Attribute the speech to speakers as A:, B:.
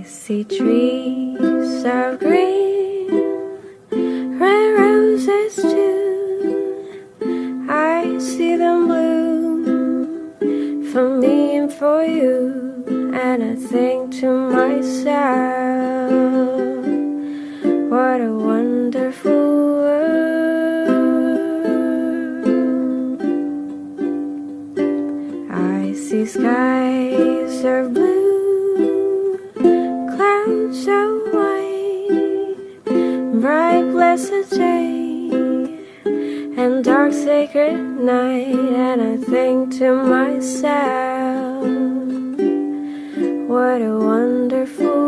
A: see trees of green, red roses too. I see them bloom for me and for you, and I think to myself, what a wonderful world. I see skies of blue, clouds of white, bright blessed day, and dark sacred night, and I think to myself, what a wonderful